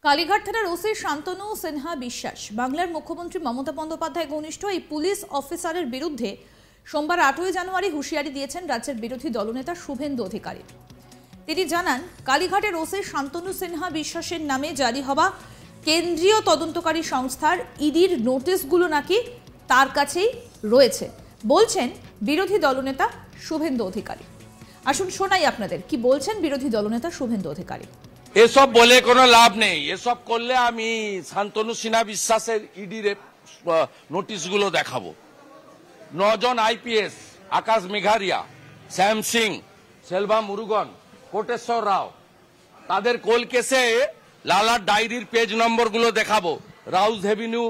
কালীঘাট থানার ওসি শান্তনু সিনহা বিশ্বাস বাংলার মুখ্যমন্ত্রী মমতা বন্দ্যোপাধ্যায় ঘনিষ্ঠ এই পুলিশ অফিসারের বিরুদ্ধে সোমবার 8ই জানুয়ারি হুঁশিয়ারি দিয়েছেন রাজ্যের বিরোধী দলনেতা শুভেন্দু অধিকারী। তিনি জানান, কালীঘাটের ওসি শান্তনু সিনহা বিশ্বাসের নামে জারি হওয়া কেন্দ্রীয় তদন্তকারী সংস্থার ইডির নোটিশগুলো নাকি তার কাছেই রয়েছে বলছেন বিরোধী দলনেতা শুভেন্দু অধিকারী। আসুন শোনাই আপনাদের কি বলছেন বিরোধী দলনেতা শুভেন্দু অধিকারী। এসব বলে কোনো লাভ নেই। এসব করলে আমি শান্তনু সিনহা বিশ্বাসের ইডির নোটিশগুলো দেখাবো। 9 জন আইপিএস, আকাশ মেঘারিয়া, শ্যাম সিং, সেলভা মুরুগন, কোটেশ্বর রাও, তাদের কোল কেসে লালার ডায়েরির পেজ নম্বরগুলো দেখাবো। রাউস এভিনিউ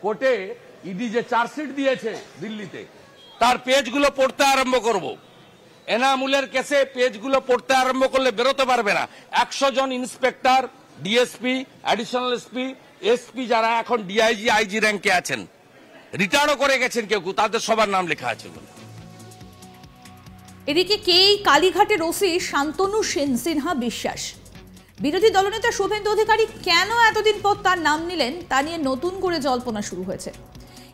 কোর্টে ইডি যে চার্জশিট দিয়েছে দিল্লিতে, তার পেজগুলো পড়তে আরম্ভ করব। এনামুলের কেসে পেজগুলো পড়তে আরম্ভ করলে বেরোতে পারবে না। 100 জন inspector, DSP, additional SP, SP যারা এখন ডিআইজি, আইজি র্যাঙ্কে আছেন, রিটায়ারও করে গেছেন কেউ, তাদের সবার নাম লেখা আছে। এদিকে কেই কালীঘাটের ওসি শান্তনু সিনহা বিশ্বাস, বিরোধী দলনেতা শুভেন্দু অধিকারী কেন এতদিন পর তার নাম নিলেন তা নিয়ে নতুন করে জল্পনা শুরু হয়েছে।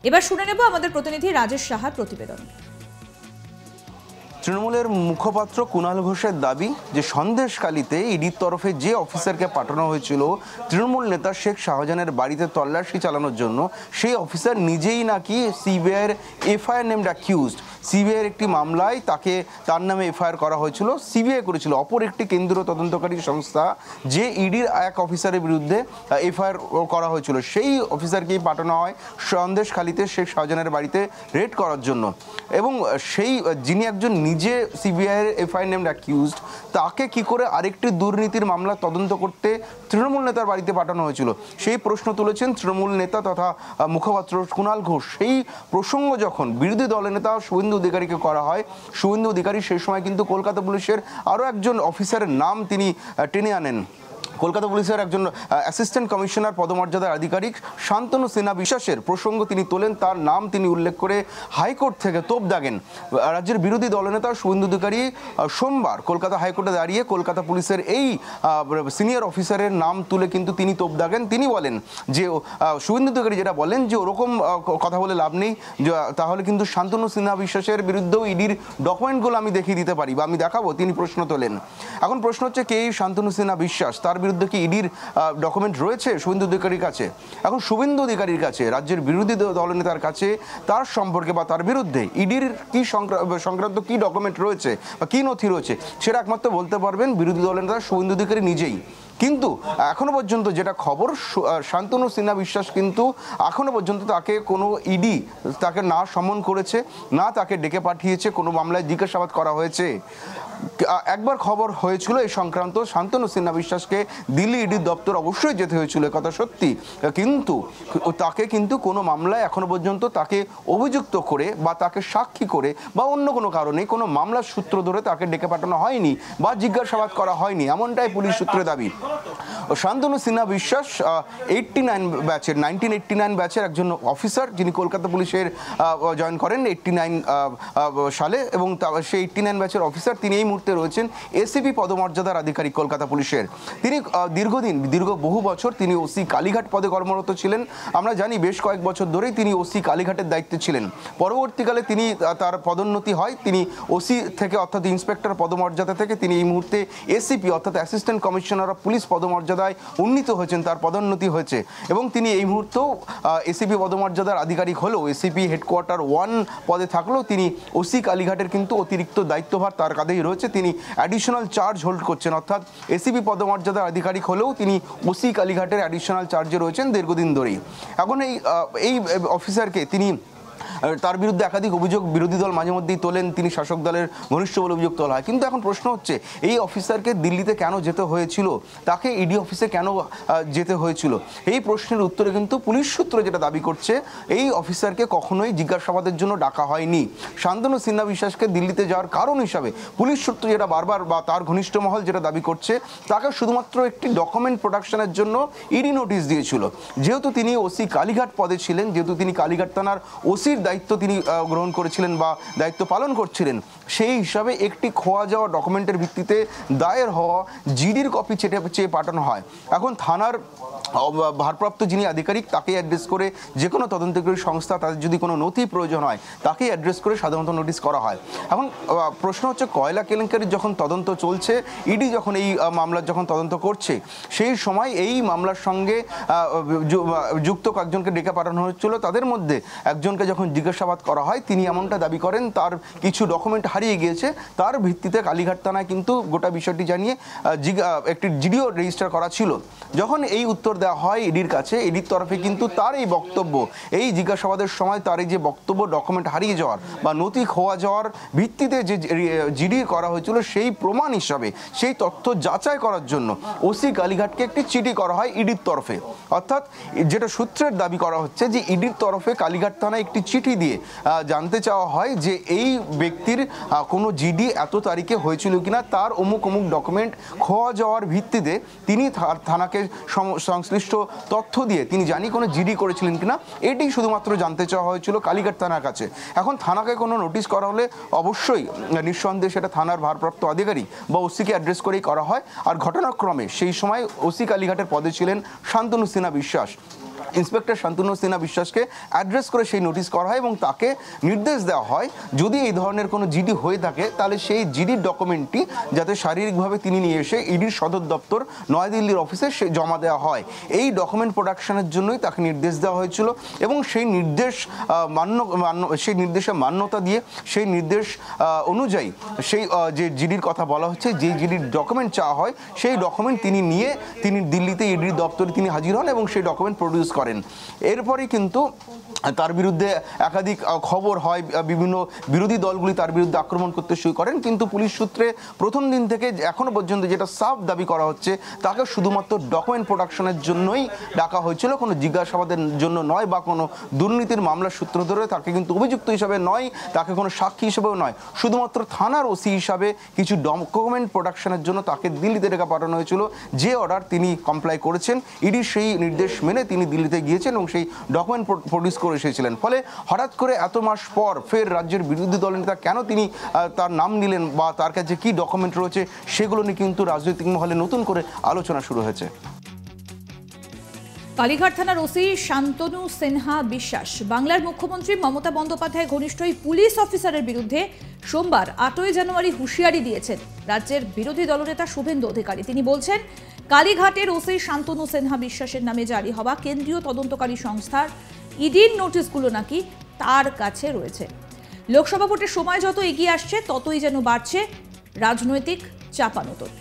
এবার শুনে নেব আমাদের প্রতিনিধি রাজেশ সাহার প্রতিবেদন। তৃণমূলের মুখপাত্র কুণাল ঘোষের দাবি যে সন্দেশখালীতে ইডির তরফে যে অফিসারকে পাঠানো হয়েছিল তৃণমূল নেতা শেখ শাহজাহানের বাড়িতে তল্লাশি চালানোর জন্য, সেই অফিসার নিজেই নাকি সিবিআইয়ের এফআইআর নেমড অ্যাকিউজড। সিবিআইয়ের একটি মামলায় তার নামে এফআইআর করা হয়েছিল, সিবিআই করেছিল। অপর একটি কেন্দ্রীয় তদন্তকারী সংস্থা যে ইডির এক অফিসারের বিরুদ্ধে এফআইআর করা হয়েছিল, সেই অফিসারকেই পাঠানো হয় সন্দেশখালীতে শেখ শাহজাহানের বাড়িতে রেড করার জন্য। এবং সেই যিনি একজন নিজে সিবিআইয়ের এফআইআর নেমড অ্যাকিউজড, তাকে কি করে আরেকটি দুর্নীতির মামলা তদন্ত করতে তৃণমূল নেতার বাড়িতে পাঠানো হয়েছিল, সেই প্রশ্ন তুলেছেন তৃণমূল নেতা তথা মুখপাত্র কুণাল ঘোষ। সেই প্রসঙ্গ যখন বিরোধী দলের নেতা শুভেন্দু অধিকারীকে করা হয়, শুভেন্দু অধিকারী সেই সময় কিন্তু কলকাতা পুলিশের আরও একজন অফিসারের নাম তিনি টেনে আনেন। কলকাতা পুলিশের একজন অ্যাসিস্ট্যান্ট কমিশনার পদমর্যাদার আধিকারিক শান্তনু সিনহা বিশ্বাসের প্রসঙ্গ তিনি তোলেন, তার নাম তিনি উল্লেখ করে হাইকোর্ট থেকে তোপ দাগেন। রাজ্যের বিরোধী দলনেতা শুভেন্দু অধিকারী সোমবার কলকাতা হাইকোর্টে দাঁড়িয়ে কলকাতা পুলিশের এই সিনিয়র অফিসারের নাম তুলে কিন্তু তিনি তোপ দাগেন। তিনি বলেন যে শুভেন্দু অধিকারী যেটা বলেন যে ওরকম কথা বলে লাভ নেই, তাহলে কিন্তু শান্তনু সিনহা বিশ্বাসের বিরুদ্ধেও ইডির ডকুমেন্টগুলো আমি দেখিয়ে দিতে পারি বা আমি দেখাবো, তিনি প্রশ্ন তোলেন। এখন প্রশ্ন হচ্ছে কে শান্তনু সিনহা বিশ্বাস, তার বিরুদ্ধে কি ইডির ডকুমেন্ট রয়েছে শুভেন্দু অধিকারীর কাছে? এখন শুভেন্দু অধিকারীর কাছে, রাজ্যের বিরোধী দলনেতার কাছে তার সম্পর্কে বা তার বিরুদ্ধে ইডির কি সংক্রান্ত কি ডকুমেন্ট রয়েছে বা কি নথি রয়েছে, সেটা একমাত্র বলতে পারবেন বিরোধী দলনেতা শুভেন্দু অধিকারী নিজেই। কিন্তু এখনো পর্যন্ত যেটা খবর, শান্তনু সিনহা বিশ্বাস কিন্তু এখনো পর্যন্ত তাকে কোনো ইডি তাকে না সমন করেছে, না তাকে ডেকে পাঠিয়েছে, কোনো মামলায় জিজ্ঞাসাবাদ করা হয়েছে। একবার খবর হয়েছিল এই সংক্রান্ত, শান্তনু সিনহা বিশ্বাসকে দিল্লি ইডির দপ্তর অবশ্যই যেতে হয়েছিল, কথা সত্যি, কিন্তু তাকে কিন্তু কোনো মামলায় এখনো পর্যন্ত তাকে অভিযুক্ত করে বা তাকে সাক্ষী করে বা অন্য কোনো কারণে কোনো মামলার সূত্র ধরে তাকে ডেকে পাঠানো হয়নি বা জিজ্ঞাসাবাদ করা হয়নি, এমনটাই পুলিশ সূত্রে দাবি। শান্তনু সিনহা বিশ্বাস 1989 ব্যাচের একজন অফিসার, যিনি কলকাতা পুলিশের জয়েন করেন 89 সালে, এবং সেই 89 ব্যাচের অফিসার। তিনি এই মুহূর্তে রয়েছেন এসিপি পদমর্যাদার আধিকারিক কলকাতা পুলিশের। তিনি বহু বছর তিনি ওসি কালীঘাট পদে কর্মরত ছিলেন। আমরা জানি বেশ কয়েক বছর ধরেই তিনি ওসি কালীঘাটের দায়িত্বে ছিলেন। পরবর্তীকালে তিনি তার পদোন্নতি হয়, তিনি ওসি থেকে অর্থাৎ ইন্সপেক্টর পদমর্যাদা থেকে তিনি এই মুহূর্তে এসিপি অর্থাৎ অ্যাসিস্ট্যান্ট কমিশনার অফ পুলিশ পদমর্যাদায় উন্নীত হয়েছেন, তার পদোন্নতি হয়েছে। এবং তিনি এই মুহূর্তেও এসিপি পদমর্যাদার আধিকারিক হলেও, এসিপি হেডকোয়ার্টার 1 পদে থাকলেও তিনি ওসি কালীঘাটের কিন্তু অতিরিক্ত দায়িত্বভার তার কাঁধেই রয়েছে। তিনি অ্যাডিশনাল চার্জ হোল্ড করছেন, অর্থাৎ এসিপি পদমর্যাদার আধিকারিক হলেও তিনি ওসি কালীঘাটের অ্যাডিশনাল চার্জে রয়েছেন দীর্ঘদিন ধরেই। এখন এই অফিসারকে তিনি, তার বিরুদ্ধে একাধিক অভিযোগ বিরোধী দল মাঝে মধ্যেই তোলেন, তিনি শাসক দলের ঘনিষ্ঠ বলে অভিযোগ তোলা হয়। কিন্তু এখন প্রশ্ন হচ্ছে এই অফিসারকে দিল্লিতে কেন যেতে হয়েছিল, তাকে ইডি অফিসে কেন যেতে হয়েছিল? এই প্রশ্নের উত্তরে কিন্তু পুলিশ সূত্র যেটা দাবি করছে, এই অফিসারকে কখনোই জিজ্ঞাসাবাদের জন্য ডাকা হয়নি। শান্তনু সিনহা বিশ্বাসকে দিল্লিতে যাওয়ার কারণ হিসাবে পুলিশ সূত্র যেটা বারবার বা তার ঘনিষ্ঠ মহল যেটা দাবি করছে, তাকে শুধুমাত্র একটি ডকুমেন্ট প্রোডাকশনের জন্য ইডি নোটিশ দিয়েছিল। যেহেতু তিনি ওসি কালীঘাট পদে ছিলেন, যেহেতু তিনি কালীঘাট থানার ওসির দায়িত্ব তিনি গ্রহণ করেছিলেন বা দায়িত্ব পালন করছিলেন, সেই হিসাবে একটি খোয়া যাওয়া ডকুমেন্টের ভিত্তিতে দায়ের হওয়া জিডির কপি চেয়ে পাঠানো হয়। এখন থানার ভারপ্রাপ্ত যিনি আধিকারিক তাকে অ্যাড্রেস করে যে কোনো তদন্তকারী সংস্থা তাদের যদি কোনো নথি প্রয়োজন হয় তাকেই অ্যাড্রেস করে সাধারণত নোটিশ করা হয়। এখন প্রশ্ন হচ্ছে, কয়লা কেলেঙ্কারির যখন তদন্ত চলছে, ইডি যখন এই মামলার যখন তদন্ত করছে, সেই সময় এই মামলার সঙ্গে যুক্ত কয়েকজনকে ডেকে পাঠানো হচ্ছিল। তাদের মধ্যে একজনকে যখন জিজ্ঞাসাবাদ করা হয় তিনি এমনটা দাবি করেন তার কিছু ডকুমেন্ট হারিয়ে গিয়েছে। তার ভিত্তিতে কালীঘাট থানায় কিন্তু গোটা বিষয়টি জানিয়ে একটি জিডিও রেজিস্টার করা ছিল। যখন এই উত্তর দেওয়া হয় ইডির কাছে, ইডির তরফে কিন্তু তার এই বক্তব্য, এই জিজ্ঞাসাবাদের সময় তার এই যে বক্তব্য ডকুমেন্ট হারিয়ে যাওয়ার বা নথি খোয়া যাওয়ার ভিত্তিতে যে জিডি করা হয়েছিল, সেই প্রমাণ হিসাবে সেই তথ্য যাচাই করার জন্য ওসি কালীঘাটকে একটি চিঠি করা হয় ইডির তরফে। অর্থাৎ যেটা সূত্রের দাবি করা হচ্ছে যে ইডির তরফে কালীঘাট থানায় একটি চিঠি দিয়ে জানতে চাওয়া হয় যে এই ব্যক্তির কোনো জিডি এত তারিখে হয়েছিল কিনা, তার অমুক অমুক ডকুমেন্ট খোয়া যাওয়ার ভিত্তিতে তিনি থানাকে সংশ্লিষ্ট তথ্য দিয়ে তিনি জানি কোনো জিডি করেছিলেন কিনা, এটি শুধুমাত্র জানতে চাওয়া হয়েছিল কালীঘাট থানার কাছে। এখন থানাকে কোনো নোটিশ করা হলে অবশ্যই নিঃসন্দেহে সেটা থানার ভারপ্রাপ্ত আধিকারিক বা ওসিকে অ্যাড্রেস করেই করা হয়। আর ঘটনাক্রমে সেই সময় ওসি কালীঘাটের পদে ছিলেন শান্তনু সিনহা বিশ্বাস। ইন্সপেক্টর শান্তনু সিনহা বিশ্বাসকে অ্যাড্রেস করে সেই নোটিশ করা হয় এবং তাকে নির্দেশ দেওয়া হয় যদি এই ধরনের কোনো জিডি হয়ে থাকে তাহলে সেই জিডির ডকুমেন্টটি যাতে শারীরিকভাবে তিনি নিয়ে এসে ইডির সদর দপ্তর নয়াদিল্লির অফিসে সে জমা দেওয়া হয়। এই ডকুমেন্ট প্রোডাকশনের জন্যই তাকে নির্দেশ দেওয়া হয়েছিল এবং সেই নির্দেশ সেই নির্দেশে মান্যতা দিয়ে সেই নির্দেশ অনুযায়ী সেই যে জিডির কথা বলা হচ্ছে, যে জিডির ডকুমেন্ট চাওয়া হয়, সেই ডকুমেন্ট তিনি নিয়ে তিনি দিল্লিতে ইডির দপ্তরে তিনি হাজির হন এবং সেই ডকুমেন্ট প্রডিউস করেন। এরপরে কিন্তু তার বিরুদ্ধে একাধিক খবর হয়, বিভিন্ন বিরোধী দলগুলি তার বিরুদ্ধে আক্রমণ করতে শুরু করেন, কিন্তু পুলিশ সূত্রে প্রথম দিন থেকে এখনো পর্যন্ত যেটা সাফ দাবি করা হচ্ছে, তাকে শুধুমাত্র ডকুমেন্ট প্রোডাকশনের জন্যই ডাকা হয়েছিল, কোনো জিজ্ঞাসাবাদের জন্য নয় বা কোনো দুর্নীতির মামলার সূত্র ধরে তাকে কিন্তু অভিযুক্ত হিসাবে নয়, তাকে কোনো সাক্ষী হিসেবেও নয়, শুধুমাত্র থানার ওসি হিসাবে কিছু ডকুমেন্ট প্রোডাকশনের জন্য তাকে দিল্লিতে ডেকে পাঠানো হয়েছিল। যে অর্ডার তিনি কমপ্লাই করেছেন, ইডি সেই নির্দেশ মেনে তিনি দিল্লিতে গিয়েছেন এবং সেই ডকুমেন্ট প্রডিউস করে এসেছিলেন। ফলে হঠাৎ করে এত মাস পর ফের রাজ্যের বিরোধী দলনেতা কেন তিনি তার নাম নিলেন বা তার কাছে কি ডকুমেন্ট রয়েছে, সেগুলো নিয়ে কিন্তু রাজনৈতিক মহলে নতুন করে আলোচনা শুরু হয়েছে। কালীঘাট থানার ওসি শান্তনু সিনহা বিশ্বাস বাংলার মুখ্যমন্ত্রী মমতা বন্দ্যোপাধ্যায় ঘনিষ্ঠ এই পুলিশ অফিসারের বিরুদ্ধে সোমবার 8ই জানুয়ারি হুঁশিয়ারি দিয়েছেন রাজ্যের বিরোধী দলনেতা শুভেন্দু অধিকারী। তিনি বলছেন, কালীঘাটের ওসি শান্তনু সিনহা বিশ্বাসের নামে জারি হওয়া কেন্দ্রীয় তদন্তকারী সংস্থার ইডির নোটিশগুলো নাকি তার কাছে রয়েছে। লোকসভা ভোটের সময় যত এগিয়ে আসছে ততই যেন বাড়ছে রাজনৈতিক চাপানোতর।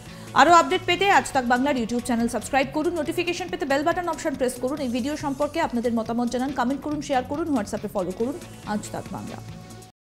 আরও আপডেট পেতে আজ তাক বাংলার ইউটিউব চ্যানেল সাবস্ক্রাইব করুন, নোটিফিকেশন পেতে বেল বাটন অপশন প্রেস করুন। এই ভিডিও সম্পর্কে আপনাদের মতামত জানান, কমেন্ট করুন, শেয়ার করুন, হোয়াটসঅ্যাপে ফলো করুন আজ তাক বাংলা।